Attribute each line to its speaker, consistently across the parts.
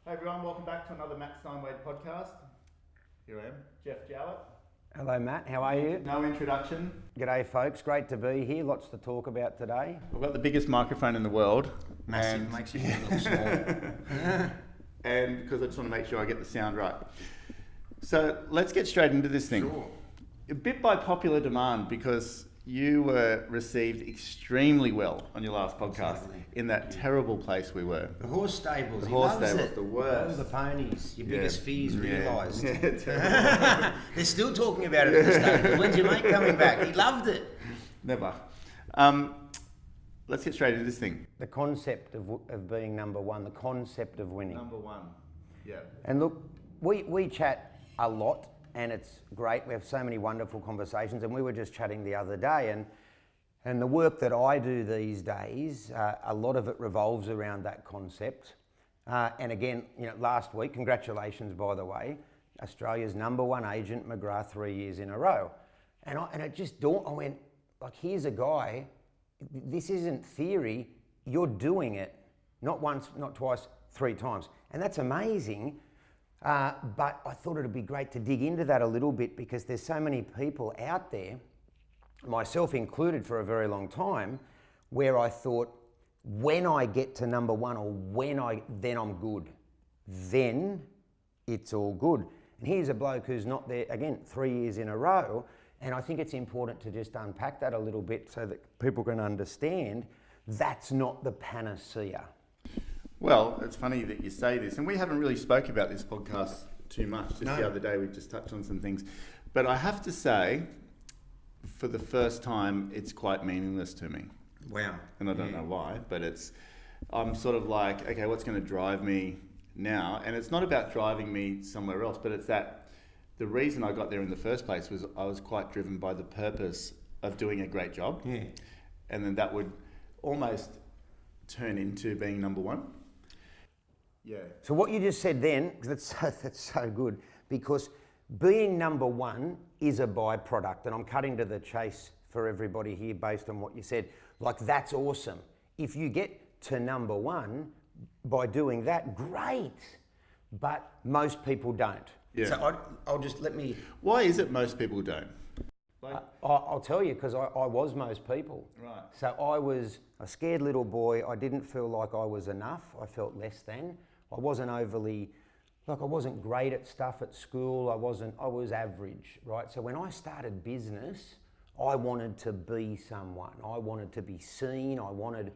Speaker 1: Hey everyone, welcome back to another Matt Steinwade podcast. Here I am, Geoff, Jowett.
Speaker 2: Hello Matt, how are you?
Speaker 1: No introduction.
Speaker 2: G'day folks, great to be here, lots to talk about today.
Speaker 1: We've got the biggest microphone in the world.
Speaker 2: Massive, makes you look small.
Speaker 1: And because I just want to make sure I get the sound right. So let's get straight into this thing.
Speaker 2: Sure.
Speaker 1: A bit by popular demand because you were received extremely well on your last podcast.
Speaker 2: Absolutely.
Speaker 1: In that terrible place we were.
Speaker 2: The horse stables,
Speaker 1: The
Speaker 2: he
Speaker 1: horse
Speaker 2: loves
Speaker 1: stables,
Speaker 2: it.
Speaker 1: the worst.
Speaker 2: All the ponies, your
Speaker 1: Yeah.
Speaker 2: biggest fears realised.
Speaker 1: Yeah, terrible.
Speaker 2: They're still talking about it at the stable. When's your mate coming back? He loved it.
Speaker 1: Never. Let's get straight into this thing.
Speaker 2: The concept of being number one, the concept of winning.
Speaker 1: Number one. Yeah.
Speaker 2: And look, we chat a lot and it's great. We have so many wonderful conversations and we were just chatting the other day and the work that I do these days, a lot of it revolves around that concept. And again, last week, congratulations by the way, Australia's number one agent, McGrath, 3 years in a row. And it just dawned, I went, like, here's a guy, this isn't theory, you're doing it, not once, not twice, 3 times. And that's amazing. But I thought it'd be great to dig into that a little bit because there's so many people out there, myself included for a very long time, where I thought, when I get to number one or then I'm good. Then it's all good. And here's a bloke who's not there, again, 3 years in a row. And I think it's important to just unpack that a little bit so that people can understand that's not the panacea.
Speaker 1: Well, it's funny that you say this, and we haven't really spoke about this podcast too much. Just the other day, we just touched on some things. But I have to say, for the first time, it's quite meaningless to me.
Speaker 2: Wow.
Speaker 1: And I don't know why, but I'm sort of like, okay, what's going to drive me now? And it's not about driving me somewhere else, but it's that the reason I got there in the first place was I was quite driven by the purpose of doing a great job.
Speaker 2: Yeah.
Speaker 1: And then that would almost turn into being number one. Yeah.
Speaker 2: So what you just said then, that's so good, because being number one is a byproduct, and I'm cutting to the chase for everybody here based on what you said. Like, that's awesome. If you get to number one by doing that, great. But most people don't.
Speaker 1: Yeah.
Speaker 2: So I'll just
Speaker 1: Why is it most people don't?
Speaker 2: I'll tell you, because I was most people.
Speaker 1: Right.
Speaker 2: So I was a scared little boy. I didn't feel like I was enough. I felt less than. I wasn't I wasn't great at stuff at school. I was average, right? So when I started business, I wanted to be someone. I wanted to be seen. I wanted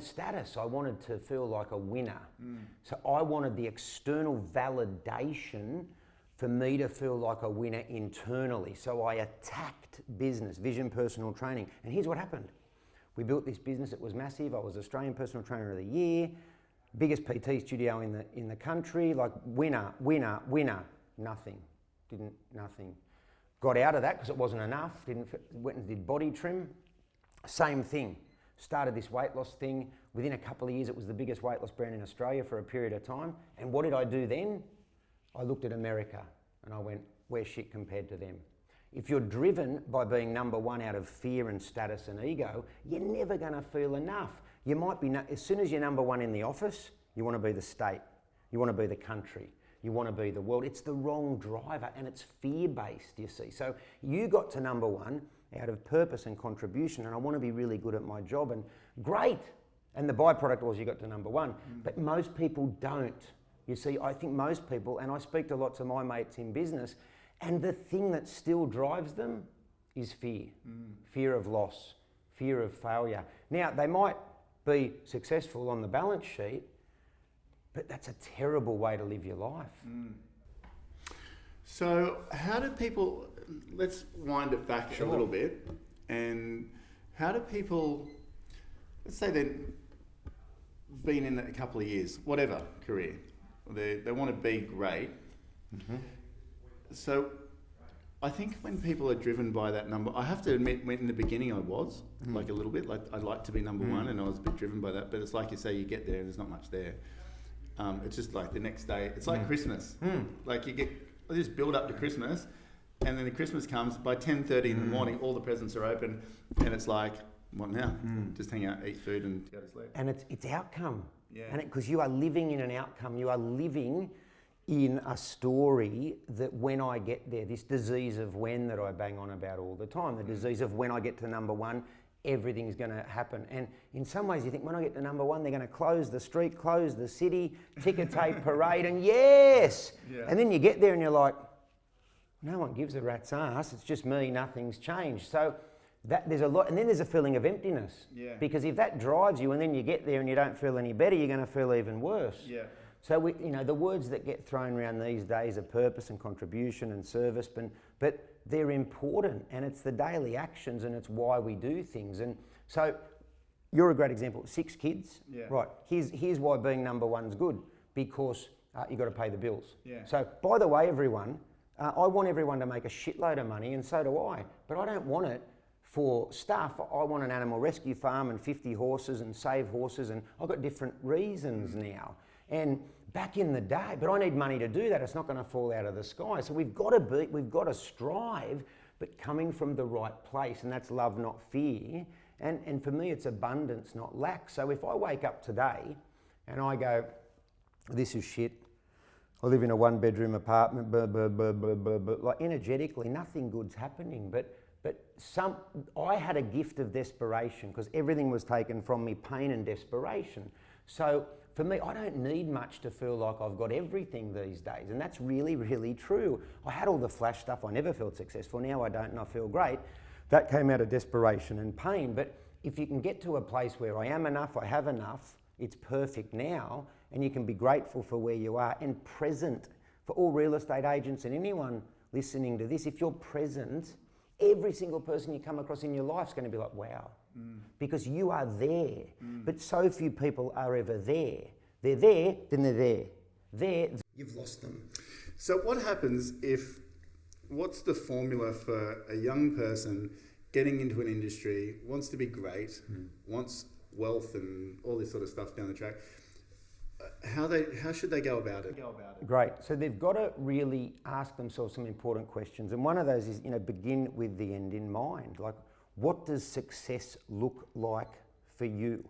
Speaker 2: status. I wanted to feel like a winner. So I wanted the external validation for me to feel like a winner internally. So I attacked business, Vision Personal Training. And here's what happened. We built this business. It was massive. I was Australian Personal Trainer of the Year. Biggest PT studio in the country, like winner, nothing. Got out of that because it wasn't enough, went and did body trim. Same thing, started this weight loss thing. Within a couple of years, it was the biggest weight loss brand in Australia for a period of time. And what did I do then? I looked at America and I went, we're shit compared to them. If you're driven by being number one out of fear and status and ego, you're never gonna feel enough. You might be, as soon as you're number one in the office, you want to be the state, you want to be the country, you want to be the world. It's the wrong driver and it's fear-based, you see. So you got to number one out of purpose and contribution, and I want to be really good at my job, and great. And the byproduct was you got to number one. But most people don't. You see, I think most people, and I speak to lots of my mates in business, and the thing that still drives them is fear. Fear of loss, fear of failure. Now, they might be successful on the balance sheet, but that's a terrible way to live your life.
Speaker 1: So how do people, let's wind it back a little bit, and how do people, let's say they've been in a couple of years, whatever career, they want to be great. So I think when people are driven by that number, I have to admit, in the beginning I was, like a little bit, like I'd like to be number one, and I was a bit driven by that, but it's like you say, you get there and there's not much there. It's just like the next day, it's like Christmas. Like you get this build up to Christmas, and then the Christmas comes, by 10:30 in the morning, all the presents are open, and it's like, what now? Just hang out, eat food, and go to sleep.
Speaker 2: And it's outcome.
Speaker 1: Yeah.
Speaker 2: And because you are living in an outcome, you are living in a story that when I get there, this disease of when that I bang on about all the time, the disease of when I get to number one, everything's going to happen. And in some ways you think when I get to number one, they're going to close the street, close the city, ticker tape parade, and yes!
Speaker 1: Yeah.
Speaker 2: And then you get there and you're like, no one gives a rat's ass, it's just me, nothing's changed. So there's a lot, and then there's a feeling of emptiness.
Speaker 1: Yeah.
Speaker 2: Because if that drives you and then you get there and you don't feel any better, you're going to feel even worse.
Speaker 1: Yeah.
Speaker 2: So the words that get thrown around these days are purpose and contribution and service, but they're important, and it's the daily actions and it's why we do things. And so you're a great example. 6 kids,
Speaker 1: Yeah.
Speaker 2: right? Here's why being number one's good, because you've got to pay the bills.
Speaker 1: Yeah.
Speaker 2: So by the way, everyone, I want everyone to make a shitload of money, and so do I. But I don't want it for stuff. I want an animal rescue farm and 50 horses and save horses, and I've got different reasons now. And back in the day, but I need money to do that. It's not going to fall out of the sky. So we've got to strive, but coming from the right place, and that's love, not fear. And for me, it's abundance, not lack. So if I wake up today and I go, this is shit, I live in a 1-bedroom apartment, blah, blah, blah, blah, blah, blah. Like energetically, nothing good's happening. But I had a gift of desperation because everything was taken from me, pain and desperation. So for me, I don't need much to feel like I've got everything these days. And that's really, really true. I had all the flash stuff. I never felt successful. Now I don't and I feel great. That came out of desperation and pain. But if you can get to a place where I am enough, I have enough, it's perfect now, and you can be grateful for where you are and present. For all real estate agents and anyone listening to this, if you're present, every single person you come across in your life is going to be like, wow, because you are there. But so few people are ever there. They're there, then they're there. There, you've lost them.
Speaker 1: So what happens what's the formula for a young person getting into an industry, wants to be great, wants wealth and all this sort of stuff down the track? How should they go about it?
Speaker 2: Great. So they've got to really ask themselves some important questions. And one of those is, begin with the end in mind. Like, what does success look like for you?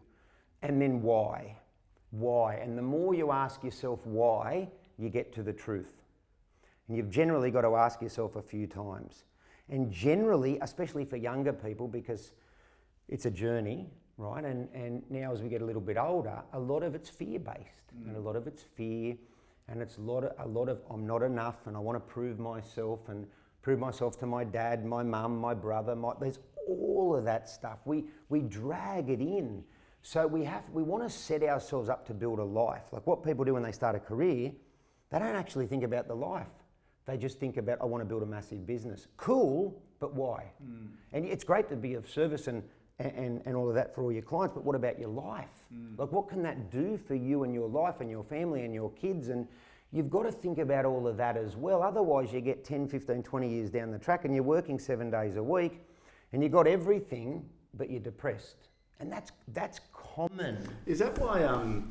Speaker 2: And then why? Why? And the more you ask yourself why, you get to the truth. And you've generally got to ask yourself a few times. And generally, especially for younger people, because it's a journey, right? And now as we get a little bit older, a lot of it's fear-based. And a lot of it's fear, and it's a lot of I'm not enough, and I want to prove myself to my dad, my mum, my brother. There's all of that stuff. We drag it in. So we want to set ourselves up to build a life. Like what people do when they start a career, they don't actually think about the life. They just think about, I want to build a massive business. Cool, but why? And it's great to be of service and all of that for all your clients, but what about your life? Like what can that do for you and your life and your family and your kids? And you've got to think about all of that as well. Otherwise you get 10, 15, 20 years down the track and you're working 7 days a week and you've got everything, but you're depressed. And that's common.
Speaker 1: Is that why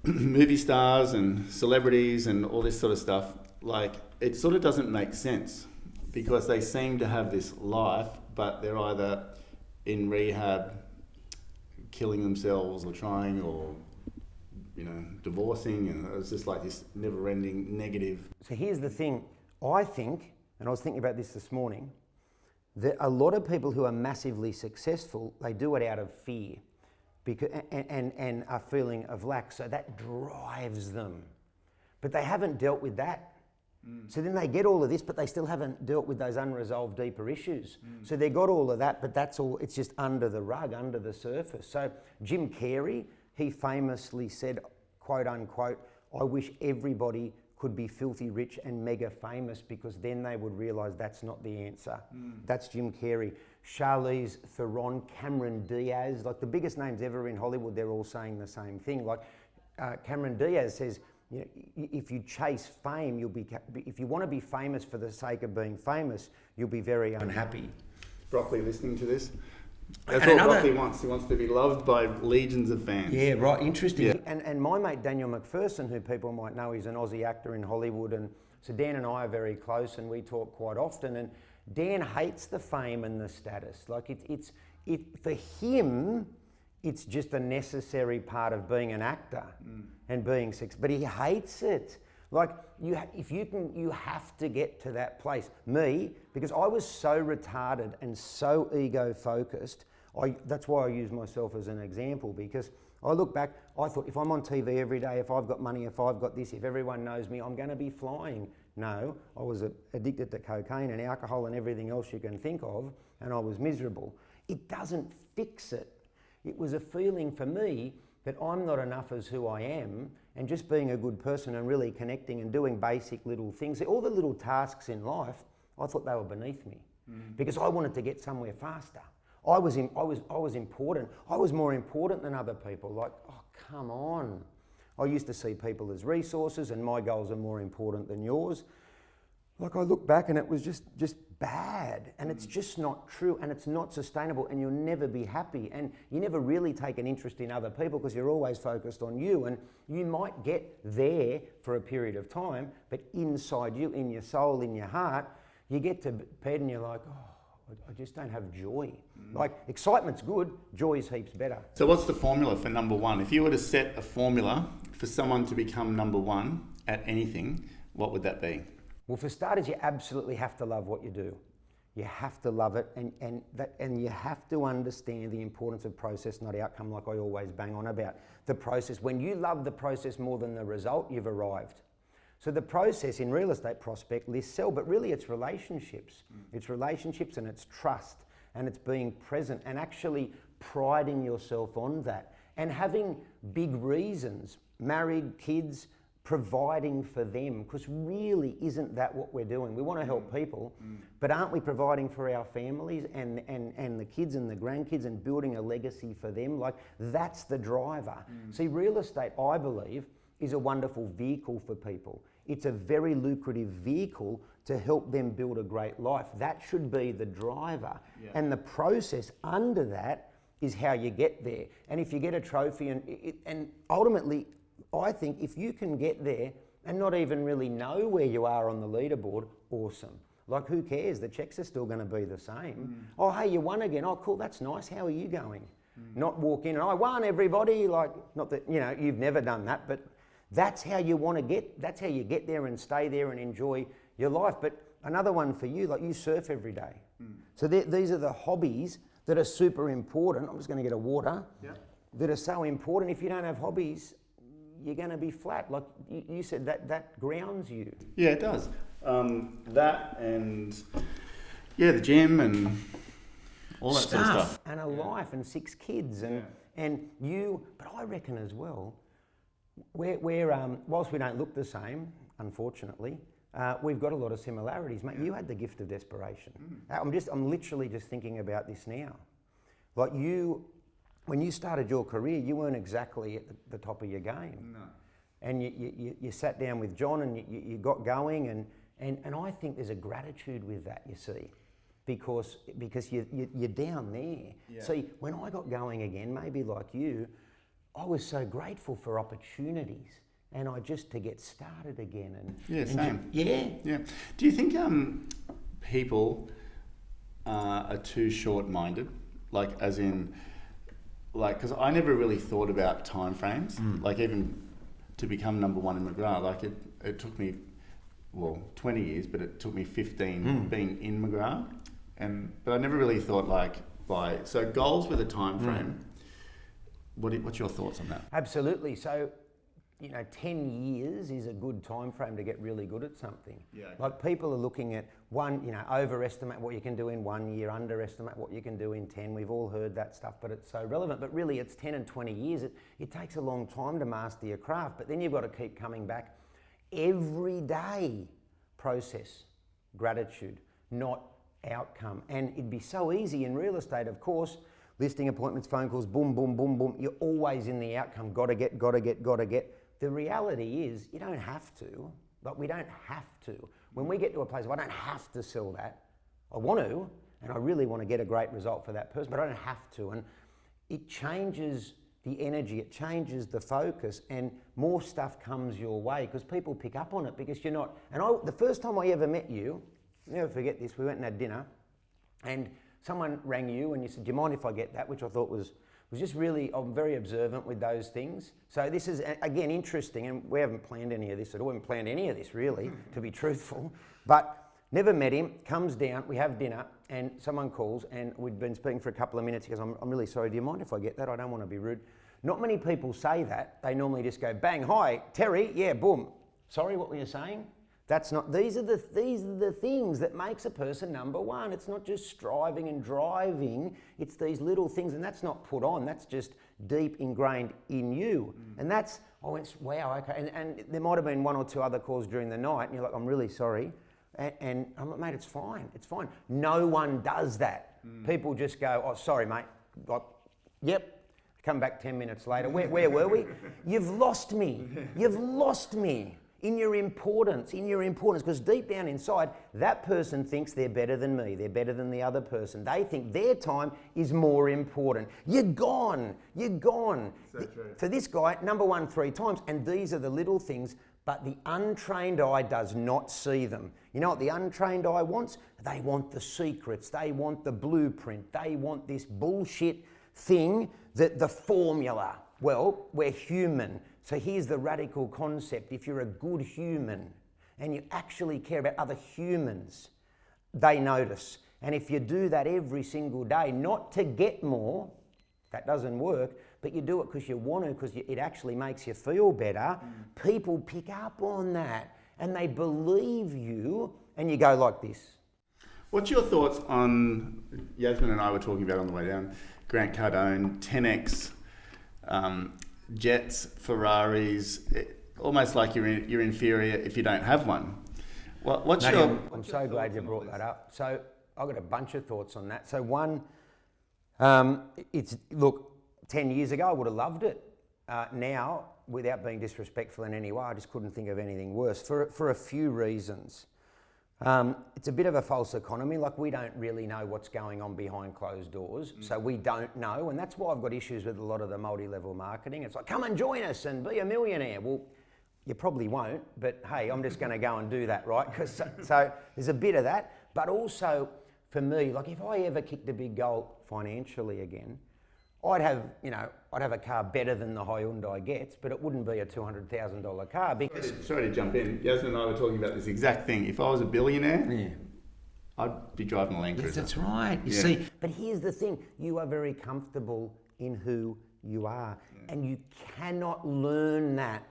Speaker 1: movie stars and celebrities and all this sort of stuff, like it sort of doesn't make sense because they seem to have this life, but they're either in rehab, killing themselves or trying, or divorcing, and it's just like this never-ending negative.
Speaker 2: So here's the thing. I think, and I was thinking about this morning, that a lot of people who are massively successful, they do it out of fear because, and a feeling of lack. So that drives them. But they haven't dealt with that. So then they get all of this, but they still haven't dealt with those unresolved deeper issues. So they got all of that, but that's all, it's just under the rug, under the surface. So Jim Carrey, he famously said, quote unquote, I wish everybody could be filthy rich and mega famous because then they would realise that's not the answer. That's Jim Carrey. Charlize Theron, Cameron Diaz, like the biggest names ever in Hollywood, they're all saying the same thing. Like Cameron Diaz says, if you chase fame, if you want to be famous for the sake of being famous, you'll be very unhappy.
Speaker 1: Broccoli listening to this? That's what Broccoli wants. He wants to be loved by legions of fans.
Speaker 2: Yeah, right, interesting.
Speaker 1: Yeah.
Speaker 2: And my mate Daniel McPherson, who people might know, he's an Aussie actor in Hollywood, and so Dan and I are very close and we talk quite often, and Dan hates the fame and the status. Like for him, it's just a necessary part of being an actor and being successful. But he hates it. Like, you have to get to that place. Me, because I was so retarded and so ego-focused, that's why I use myself as an example, because I look back, I thought if I'm on TV every day, if I've got money, if I've got this, if everyone knows me, I'm going to be flying. No, I was addicted to cocaine and alcohol and everything else you can think of, and I was miserable. It doesn't fix it. It was a feeling for me that I'm not enough as who I am, and just being a good person and really connecting and doing basic little things, all the little tasks in life, I thought they were beneath me because I wanted to get somewhere faster. I was important. I was more important than other people. Like, oh, come on. I used to see people as resources, and my goals are more important than yours. Like, I look back and it was just bad, and it's just not true, and it's not sustainable, and you'll never be happy, and you never really take an interest in other people because you're always focused on you, and you might get there for a period of time, but inside you, in your soul, in your heart, you get to bed and you're like, oh, I just don't have joy. Like, excitement's good, joy's heaps better.
Speaker 1: So what's the formula for number one? If you were to set a formula for someone to become number one at anything, what would that be?
Speaker 2: Well, for starters, you absolutely have to love what you do. You have to love it, and you have to understand the importance of process, not outcome, like I always bang on about. The process, when you love the process more than the result, you've arrived. So the process in real estate, prospect, list, sell, but really it's relationships. It's relationships and it's trust, and it's being present and actually priding yourself on that. And having big reasons, married, kids, providing for them, because really isn't that what we're doing? We want to help people, but aren't we providing for our families and the kids and the grandkids and building a legacy for them? Like, that's the driver. See, real estate, I believe, is a wonderful vehicle for people. It's a very lucrative vehicle to help them build a great life. That should be the driver. Yeah. And the process under that is how you get there. And if you get a trophy, and ultimately, I think if you can get there and not even really know where you are on the leaderboard, awesome. Like, who cares? The checks are still going to be the same. Oh, hey, you won again. Oh, cool, that's nice. How are you going? Not walk in and I won, everybody. Like, not that, you know, you've never done that, but that's how you want to get. That's how you get there and stay there and enjoy your life. But another one for you, like, you surf every day. So these are the hobbies that are super important. I'm just going to get a water. Yeah. That are so important. If you don't have hobbies, you're going to be flat. Like you said, that grounds you.
Speaker 1: Yeah, it does. That and, yeah, the gym and all that sort of stuff.
Speaker 2: And a life and 6 kids. And you, but I reckon as well, we're whilst we don't look the same, unfortunately, we've got a lot of similarities. Mate, you had the gift of desperation. I'm literally just thinking about this now. Like, when you started your career, you weren't exactly at the top of your game. No. And you sat down with John and you got going, and I think there's a gratitude with that, you see, because you're down there. Yeah. See, when I got going again, maybe like you, I was so grateful for opportunities, and to get started again.
Speaker 1: Same.
Speaker 2: Yeah.
Speaker 1: Do you think people are too short-minded? Like, as in, like, because I never really thought about time frames. Like, even to become number one in McGrath, like it took me, 20 years, but it took me 15 being in McGrath, but I never really thought so goals with a time frame. What's your thoughts on that?
Speaker 2: Absolutely. So, 10 years is a good time frame to get really good at something. Yeah. Like, people are looking at overestimate what you can do in 1 year, underestimate what you can do in 10. We've all heard that stuff, but it's so relevant. But really, it's 10 and 20 years. It takes a long time to master your craft, but then you've got to keep coming back every day. Process, gratitude, not outcome. And it'd be so easy in real estate, of course. Listing appointments, phone calls, boom, boom, boom, boom. You're always in the outcome. Got to get. The reality is, you don't have to. Like, we don't have to. When we get to a place where I don't have to sell that, I want to, and I really want to get a great result for that person, but I don't have to. And it changes the energy, it changes the focus, and more stuff comes your way because people pick up on it because you're not. And the first time I ever met you, I'll never forget this, we went and had dinner, and someone rang you and you said, do you mind if I get that? Which I thought was just really, I'm very observant with those things. So this is, again, interesting, and we haven't planned any of this at all. We haven't planned any of this, really, to be truthful. But never met him, comes down, we have dinner, and someone calls, and we'd been speaking for a couple of minutes. He goes, I'm really sorry, do you mind if I get that? I don't want to be rude. Not many people say that. They normally just go, bang, hi, Terry, yeah, boom. Sorry, what were you saying? That's not, these are the things that makes a person number one. It's not just striving and driving, it's these little things, and that's not put on, that's just deep ingrained in you. And that's, I went, wow, okay. And there might have been one or two other calls during the night, and you're like, I'm really sorry. And I'm like, mate, it's fine, it's fine. No one does that. People just go, oh, sorry, mate. Like, yep. Come back 10 minutes later. Where were we? You've lost me. You've lost me in your importance, because deep down inside, that person thinks they're better than me. They're better than the other person. They think their time is more important. You're gone. You're gone.
Speaker 1: So true.
Speaker 2: For this guy, number one 3 times, and these are the little things, but the untrained eye does not see them. You know what the untrained eye wants? They want the secrets. They want the blueprint. They want this bullshit thing, that the formula. Well, we're human. So here's the radical concept. If you're a good human and you actually care about other humans, they notice. And if you do that every single day, not to get more, that doesn't work, but you do it because you want to, because it actually makes you feel better, people pick up on that and they believe you, and you go like this.
Speaker 1: What's your thoughts on, Yasmin and I were talking about on the way down, Grant Cardone, 10X, jets, Ferraris, almost like you're inferior if you don't have one.
Speaker 2: I'm so glad you brought that up. So I've got a bunch of thoughts on that. So one, look, 10 years ago I would have loved it. Now, without being disrespectful in any way, I just couldn't think of anything worse for a few reasons. It's a bit of a false economy. Like, we don't really know what's going on behind closed doors. So we don't know. And that's why I've got issues with a lot of the multi-level marketing. It's like, come and join us and be a millionaire. Well, you probably won't, but hey, I'm just going to go and do that, right? So there's a bit of that. But also, for me, like, if I ever kicked a big goal financially again, I'd have a car better than the Hyundai gets, but it wouldn't be a $200,000 car because...
Speaker 1: Sorry to jump in. Yasmin and I were talking about this exact thing. If I was a billionaire, I'd be driving a Land Cruiser.
Speaker 2: Yes, that's right. You see, but here's the thing. You are very comfortable in who you are, and you cannot learn that.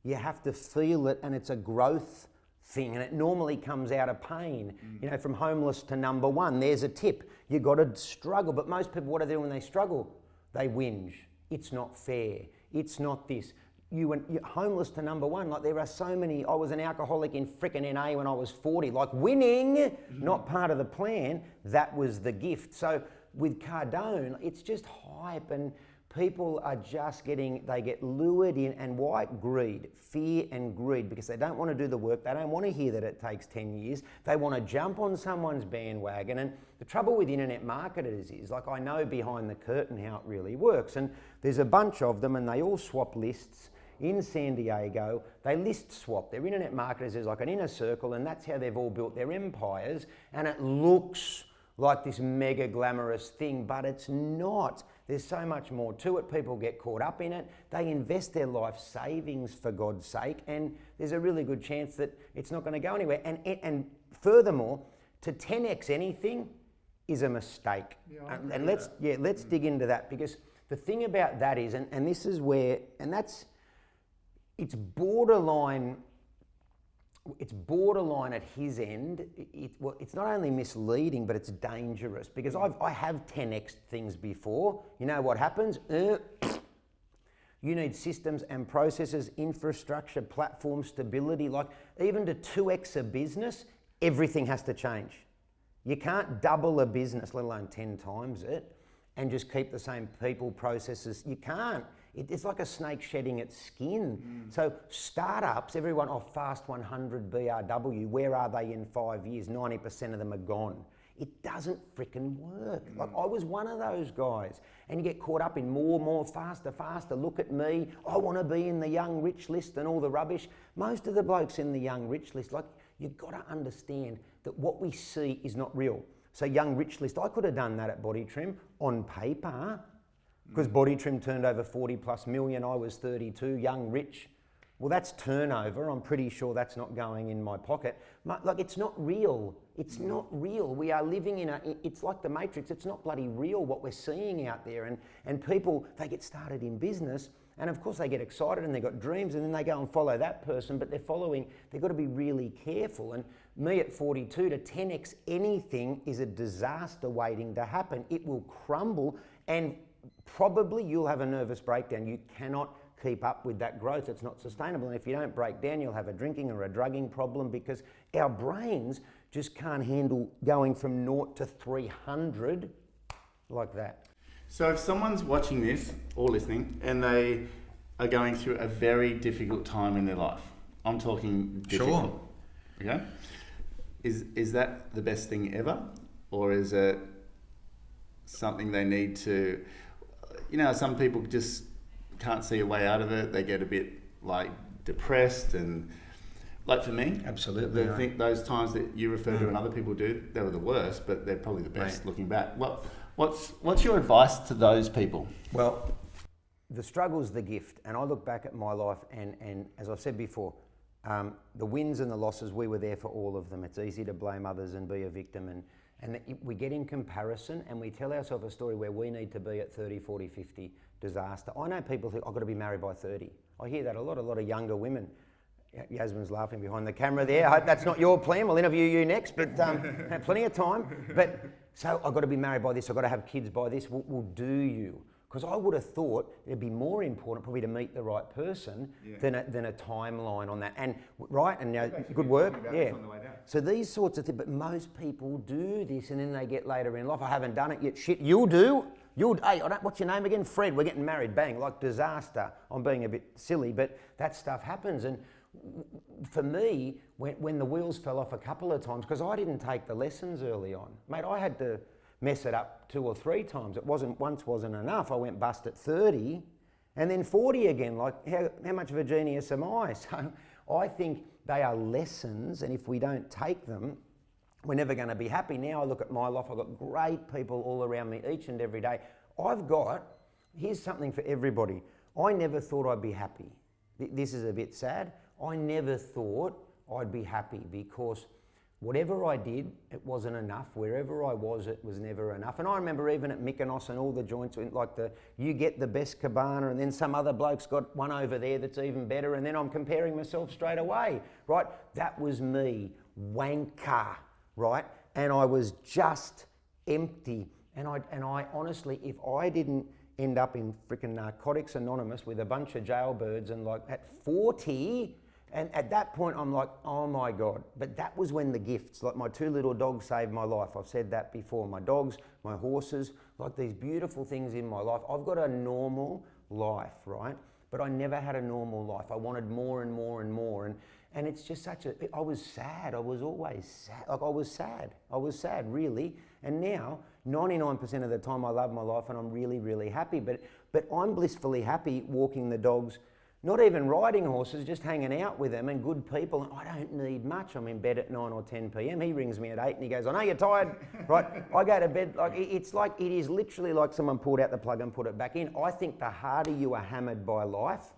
Speaker 2: You have to feel it, and it's a growth thing, and it normally comes out of pain. You know, from homeless to number one, there's a tip. You've got to struggle, but most people, what do they do when they struggle? They whinge. It's not fair. It's not this. You're homeless to number one. Like, there are so many. I was an alcoholic in frickin' NA when I was 40. Like, winning, not part of the plan. That was the gift. So with Cardone, it's just hype, and people are just they get lured in. And why? Greed, fear and greed, because they don't want to do the work. They don't want to hear that it takes 10 years. They want to jump on someone's bandwagon. And the trouble with internet marketers is, like, I know behind the curtain how it really works. And there's a bunch of them, and they all swap lists. In San Diego, they list swap. They're internet marketers. There's like an inner circle, and that's how they've all built their empires. And it looks like this mega glamorous thing, but it's not. There's so much more to it. People get caught up in it. They invest their life savings, for God's sake, and there's a really good chance that it's not going to go anywhere. And furthermore, to 10x anything is a mistake. And let's dig into that, because the thing about that is, and this is where, and that's, it's borderline at his end. It's not only misleading, but it's dangerous, because I have 10x things before. You know what happens? You need systems and processes, infrastructure, platform stability. Like, even to 2x a business, everything has to change. You can't double a business, let alone 10 times it, and just keep the same people, processes. You can't. It's like a snake shedding its skin. So startups, everyone, Fast 100 BRW, where are they in 5 years? 90% of them are gone. It doesn't frickin' work. Like, I was one of those guys. And you get caught up in more, faster. Look at me. I want to be in the young rich list and all the rubbish. Most of the blokes in the young rich list, like, you've got to understand that what we see is not real. So Young Rich list, I could have done that at Body Trim on paper, because Body Trim turned over 40 plus million, I was 32, Young Rich. Well, that's turnover. I'm pretty sure that's not going in my pocket. Like, it's not real. It's not real. We are living in it's like the Matrix. It's not bloody real what we're seeing out there. And people, they get started in business, and of course they get excited and they've got dreams, and then they go and follow that person, but they've got to be really careful. And me at 42, to 10x anything is a disaster waiting to happen. It will crumble, and probably you'll have a nervous breakdown. You cannot keep up with that growth. It's not sustainable. And if you don't break down, you'll have a drinking or a drugging problem, because our brains just can't handle going from 0 to 300 like that.
Speaker 1: So if someone's watching this or listening and they are going through a very difficult time in their life, I'm talking difficult. Sure. Okay. Is that the best thing ever? Or is it something they need to, some people just can't see a way out of it. They get a bit like depressed, and like for me,
Speaker 2: absolutely.
Speaker 1: I think those times that you refer to and other people do, they were the worst, but they're probably the best looking back. Well, what's your advice to those people?
Speaker 2: Well, the struggle's the gift, and I look back at my life, and as I've said before, the wins and the losses, we were there for all of them. It's easy to blame others and be a victim, and we get in comparison, and we tell ourselves a story where we need to be at 30, 40, 50. Disaster. I know people who, I've got to be married by 30. I hear that a lot of younger women. Yasmin's laughing behind the camera there. I hope that's not your plan. We'll interview you next, but have plenty of time. But so I've got to be married by this, I've got to have kids by this. Well, do you? Because I would have thought it'd be more important probably to meet the right person than a timeline on that. And good work. Yeah. So these sorts of things, but most people do this, and then they get later in life. I haven't done it yet. Shit, you'll do. Hey, what's your name again? Fred, we're getting married, bang, like disaster. I'm being a bit silly, but that stuff happens. And for me, when the wheels fell off a couple of times, because I didn't take the lessons early on, mate, I had to mess it up 2 or 3 times. It wasn't enough. I went bust at 30 and then 40 again. Like, how much of a genius am I? So I think they are lessons, and if we don't take them, we're never going to be happy. Now I look at my life, I've got great people all around me each and every day. Here's something for everybody. I never thought I'd be happy. This is a bit sad. I never thought I'd be happy, because whatever I did, it wasn't enough. Wherever I was, it was never enough. And I remember even at Mykonos and all the joints, like you get the best cabana, and then some other bloke's got one over there that's even better, and then I'm comparing myself straight away, right? That was me, wanker. Right? And I was just empty. And I honestly, if I didn't end up in freaking Narcotics Anonymous with a bunch of jailbirds, and like at 40, and at that point I'm like, oh my God. But that was when the gifts, like my 2 little dogs saved my life. I've said that before. My dogs, my horses, like these beautiful things in my life. I've got a normal life, right? But I never had a normal life. I wanted more and more and more. And it's just I was sad. I was always sad. Like I was sad, really. And now, 99% of the time I love my life and I'm really, really happy. But I'm blissfully happy walking the dogs, not even riding horses, just hanging out with them and good people. And I don't need much. I'm in bed at 9 or 10 p.m. He rings me at 8 and he goes, I know you're tired, right? I go to bed, it is literally like someone pulled out the plug and put it back in. I think the harder you are hammered by life,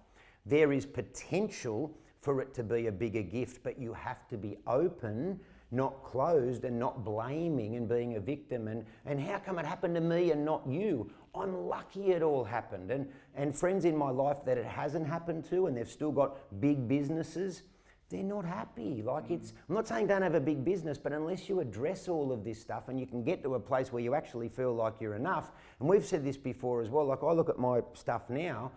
Speaker 2: there is potential for it to be a bigger gift, but you have to be open, not closed, and not blaming and being a victim. And how come it happened to me and not you? I'm lucky it all happened. And friends in my life that it hasn't happened to, and they've still got big businesses, they're not happy. I'm not saying don't have a big business, but unless you address all of this stuff and you can get to a place where you actually feel like you're enough, and we've said this before as well, like I look at my stuff now,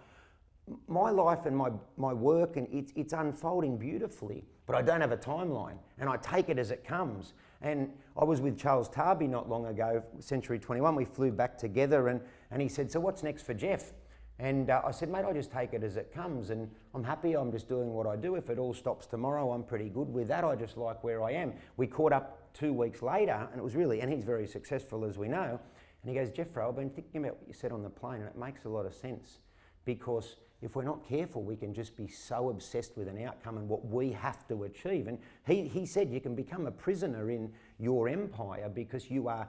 Speaker 2: my life and my work, and it's unfolding beautifully, but I don't have a timeline, and I take it as it comes. And I was with Charles Tarby not long ago, Century 21, we flew back together, and he said, so what's next for Geoff? And I said, mate, I just take it as it comes, and I'm happy, I'm just doing what I do. If it all stops tomorrow, I'm pretty good with that. I just like where I am. We caught up 2 weeks later, and it was really, and he's very successful as we know, and he goes, Geoff, I've been thinking about what you said on the plane, and it makes a lot of sense, because if we're not careful, we can just be so obsessed with an outcome and what we have to achieve. And he said you can become a prisoner in your empire because you are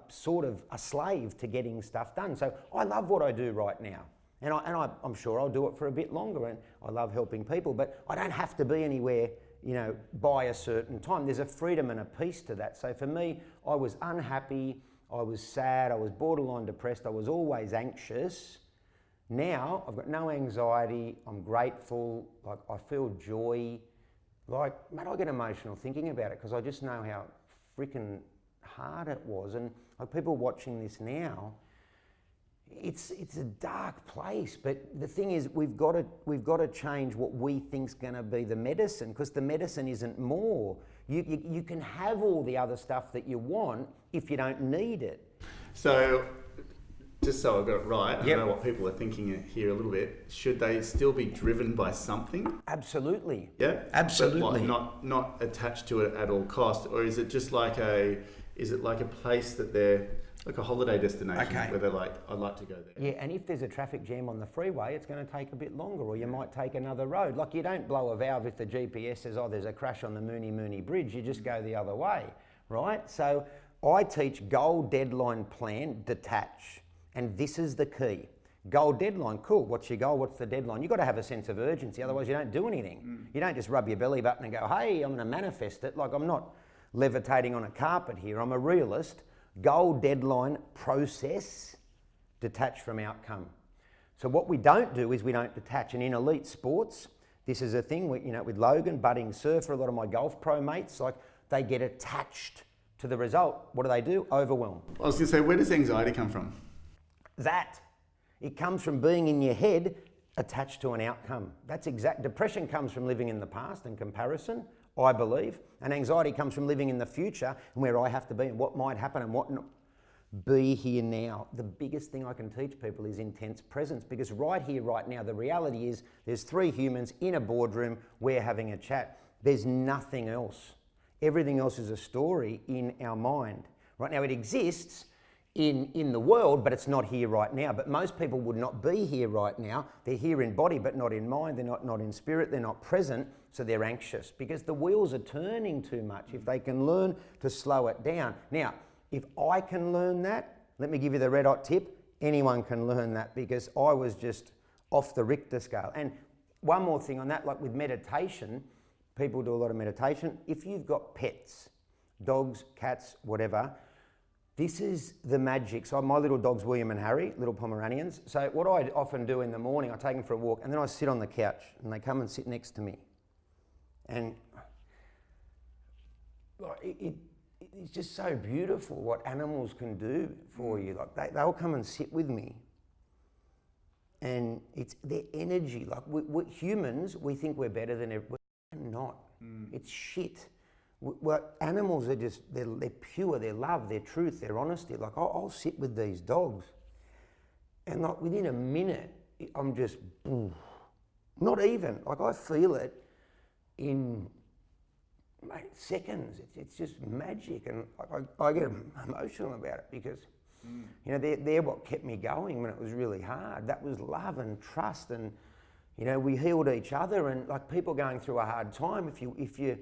Speaker 2: sort of a slave to getting stuff done. So I love what I do right now. And I'm sure I'll do it for a bit longer, and I love helping people, but I don't have to be anywhere, by a certain time. There's a freedom and a peace to that. So for me, I was unhappy, I was sad, I was borderline depressed, I was always anxious. Now I've got no anxiety, I'm grateful, like I feel joy. Like, mate, I get emotional thinking about it because I just know how freaking hard it was. And like people watching this now, it's a dark place. But the thing is, we've got to change what we think's going to be the medicine, because the medicine isn't more. You can have all the other stuff that you want if you don't need it.
Speaker 1: So, just so I got it right,
Speaker 2: Yep.
Speaker 1: I know what people are thinking here a little bit. Should they still be driven by something?
Speaker 2: Absolutely.
Speaker 1: Yeah,
Speaker 2: Absolutely.
Speaker 1: But not attached to it at all costs, or is it just like a place that they're like a holiday destination where they're like, I'd like to go there?
Speaker 2: Yeah, and if there's a traffic jam on the freeway, it's going to take a bit longer, or you might take another road. Like, you don't blow a valve if the GPS says, oh, there's a crash on the Mooney Bridge. You just go the other way, right? So I teach goal, deadline, plan, detach. And this is the key. Goal, deadline, cool. What's your goal? What's the deadline? You've got to have a sense of urgency, otherwise you don't do anything. You don't just rub your belly button and go, hey, I'm going to manifest it. Like, I'm not levitating on a carpet here. I'm a realist. Goal, deadline, process, detach from outcome. So what we don't do is we don't detach. And in elite sports, this is a thing, with Logan, budding surfer, a lot of my golf pro mates, like, they get attached to the result. What do? Overwhelm.
Speaker 1: I was going to say, where does anxiety come from?
Speaker 2: It comes from being in your head attached to an outcome. Depression comes from living in the past and comparison, I believe. And anxiety comes from living in the future and where I have to be and what might happen and what not. Be here now. The biggest thing I can teach people is intense presence, because right here, right now, the reality is there's 3 humans in a boardroom, we're having a chat. There's nothing else. Everything else is a story in our mind. Right now it exists in the world, but it's not here right now. But most people would not be here right now. They're here in body, but not in mind. They're not in spirit. They're not present. So they're anxious because the wheels are turning too much. If they can learn to slow it down. Now, if I can learn that, let me give you the red hot tip. Anyone can learn that, because I was just off the Richter scale. And one more thing on that, like with meditation, people do a lot of meditation. If you've got pets, dogs, cats, whatever, this is the magic. So my little dogs, William and Harry, little Pomeranians. So what I often do in the morning, I take them for a walk and then I sit on the couch and they come and sit next to me. And it's just so beautiful what animals can do for you. Like they'll come and sit with me. And it's their energy. Like we humans, we think we're better than everyone. We're not. It's shit. Well, animals are just, they're pure, their love, their truth, their honesty. Like, I'll sit with these dogs and like within a minute, I'm just, not even, like I feel it in seconds. It's just magic, and I get emotional about it because, they're what kept me going when it was really hard. That was love and trust, and, we healed each other. And like people going through a hard time, if you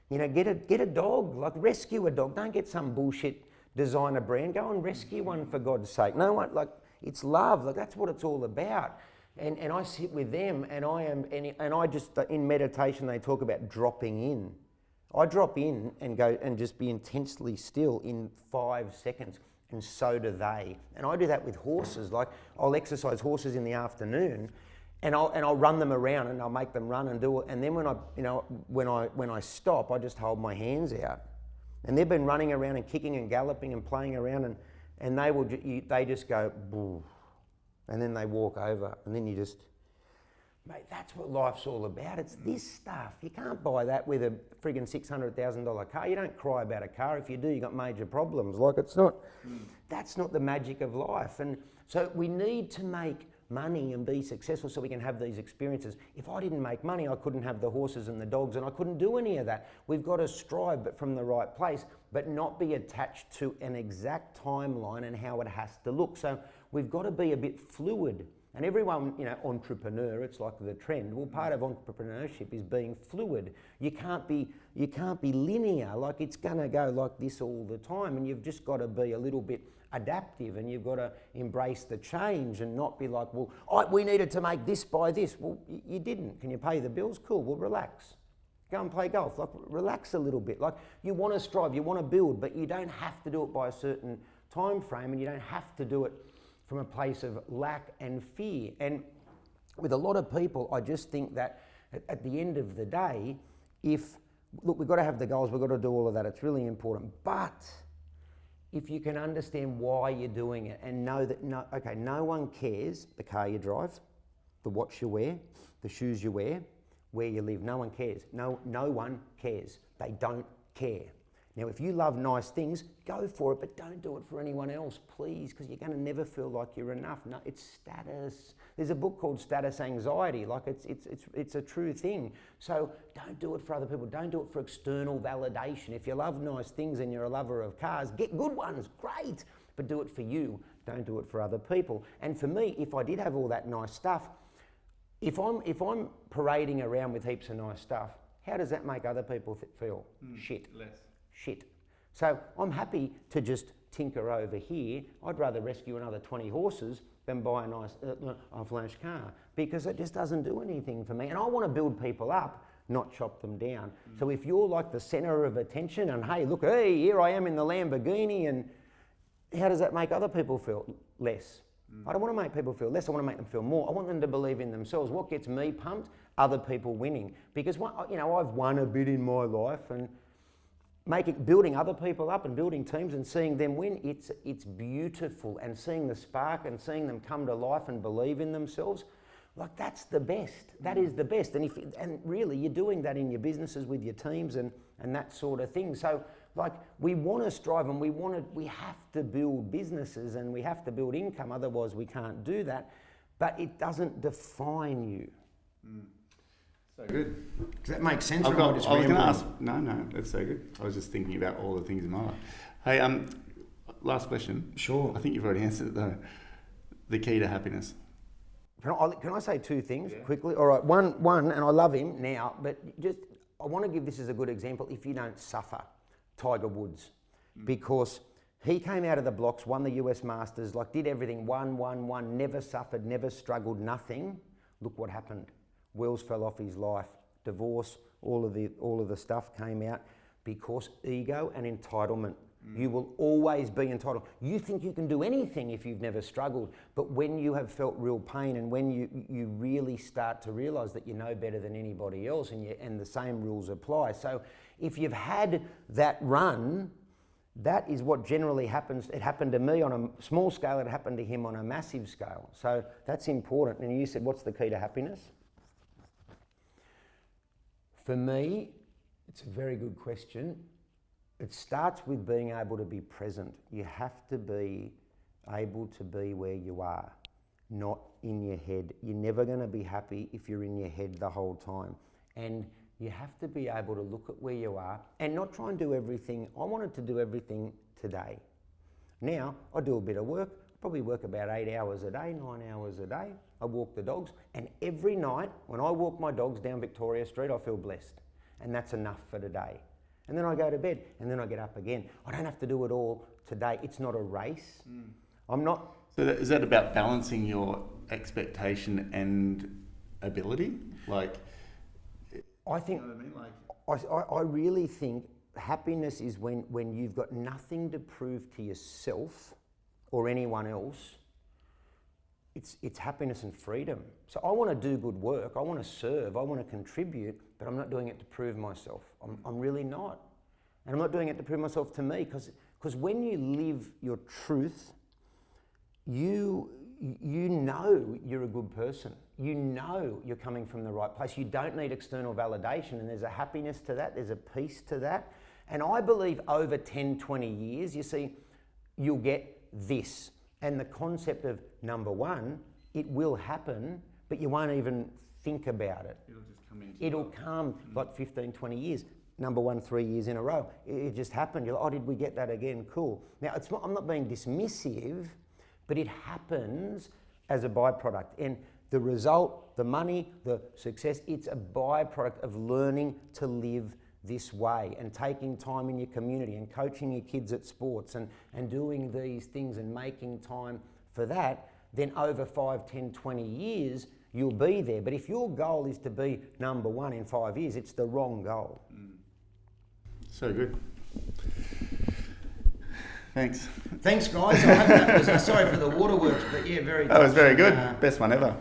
Speaker 2: get a dog, like rescue a dog. Don't get some bullshit designer brand. Go and rescue one for God's sake. No one, like, it's love. Like, that's what it's all about. And I sit with them and I just, in meditation, they talk about dropping in. I drop in and go and just be intensely still in 5 seconds, and so do they. And I do that with horses. Like, I'll exercise horses in the afternoon, and I'll run them around and I'll make them run and do it. And then when I stop, I just hold my hands out. And they've been running around and kicking and galloping and playing around, and they just go, boo, and then they walk over, and then you just, mate, that's what life's all about. It's this stuff. You can't buy that with a friggin' $600,000 car. You don't cry about a car. If you do, you got major problems. Like, it's not, that's not the magic of life. And so we need to make money and be successful so we can have these experiences. If I didn't make money, I couldn't have the horses and the dogs, and I couldn't do any of that. We've got to strive, but from the right place, but not be attached to an exact timeline and how it has to look. So we've got to be a bit fluid And everyone, entrepreneur, it's like the trend. Well, part of entrepreneurship is being fluid. You can't be linear, like it's gonna go like this all the time, and you've just got to be a little bit adaptive, and you've got to embrace the change and not be like, well, we needed to make this by this. Well, you didn't. Can you pay the bills? Cool, well, relax. Go and play golf. Like, relax a little bit. Like, you want to strive, you want to build, but you don't have to do it by a certain time frame, and you don't have to do it from a place of lack and fear. And with a lot of people, I just think that at the end of the day, we've got to have the goals, we've got to do all of that, it's really important. But if you can understand why you're doing it and know that, no one cares the car you drive, the watch you wear, the shoes you wear, where you live. No one cares. No one cares. They don't care. Now, if you love nice things, go for it, but don't do it for anyone else, please, because you're going to never feel like you're enough. No, it's status. There's a book called Status Anxiety. Like, it's a true thing. So don't do it for other people. Don't do it for external validation. If you love nice things and you're a lover of cars, get good ones, great, but do it for you. Don't do it for other people. And for me, if I did have all that nice stuff, if I'm parading around with heaps of nice stuff, how does that make other people feel? Shit. Shit. So I'm happy to just tinker over here. I'd rather rescue another 20 horses than buy a nice flash car, because it just doesn't do anything for me. And I want to build people up, not chop them down. So if you're like the centre of attention and hey, here I am in the Lamborghini, and how does that make other people feel? Less. I don't want to make people feel less, I want to make them feel more. I want them to believe in themselves. What gets me pumped? Other people winning. Because I've won a bit in my life, and building other people up and building teams and seeing them win, it's beautiful. And seeing the spark and seeing them come to life and believe in themselves, like, that's the best. That is the best. And really, you're doing that in your businesses with your teams and that sort of thing. So, like, we want to strive, and we have to build businesses and we have to build income, otherwise we can't do that. But it doesn't define you.
Speaker 1: So good.
Speaker 2: Does that make sense?
Speaker 1: I was going to ask. No, that's so good. I was just thinking about all the things in my life. Hey, last question.
Speaker 2: Sure.
Speaker 1: I think you've already answered it though. The key to happiness.
Speaker 2: Can I say two things quickly? All right. One, and I love him now, but just I want to give this as a good example. If you don't suffer, Tiger Woods, because he came out of the blocks, won the US Masters, like did everything, won, never suffered, never struggled, nothing. Look what happened. Wheels fell off his life, divorce, all of the stuff came out because ego and entitlement. You will always be entitled. You think you can do anything if you've never struggled, but when you have felt real pain and when you really start to realise that you know better than anybody else and the same rules apply. So if you've had that run, that is what generally happens. It happened to me on a small scale, it happened to him on a massive scale. So that's important. And you said, what's the key to happiness? For me, it's a very good question. It starts with being able to be present. You have to be able to be where you are, not in your head. You're never going to be happy if you're in your head the whole time. And you have to be able to look at where you are and not try and do everything. I wanted to do everything today. Now, I do a bit of work, probably work about 8 hours a day, 9 hours a day. I walk the dogs, and every night when I walk my dogs down Victoria Street, I feel blessed. And that's enough for today. And then I go to bed, and then I get up again. I don't have to do it all today. It's not a race. I'm not...
Speaker 1: So is that about balancing your expectation and ability? Like...
Speaker 2: I think...
Speaker 1: You know what I mean?
Speaker 2: I really think happiness is when you've got nothing to prove to yourself or anyone else. It's happiness and freedom. So I want to do good work, I want to serve, I want to contribute, but I'm not doing it to prove myself. I'm really not. And I'm not doing it to prove myself to me, because when you live your truth, you know you're a good person. You know you're coming from the right place. You don't need external validation, and there's a happiness to that, there's a peace to that. And I believe over 10, 20 years, you see, you'll get this. And the concept of number one, it will happen, but you won't even think about it.
Speaker 1: It'll just come in.
Speaker 2: It'll come like 15, 20 years. Number one, 3 years in a row. It just happened. You're like, oh, did we get that again? Cool. Now, I'm not being dismissive, but it happens. as a byproduct. And the result, the money, the success, it's a byproduct of learning to live this way and taking time in your community and coaching your kids at sports and doing these things and making time for that. Then over 5, 10, 20 years, you'll be there. But if your goal is to be number one in 5 years, it's the wrong goal.
Speaker 1: So good. Thanks.
Speaker 2: Thanks, guys. I hope that was, sorry for the waterworks, but yeah, very.
Speaker 1: That was very good. Best one ever.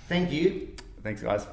Speaker 2: Thank you.
Speaker 1: Thanks, guys.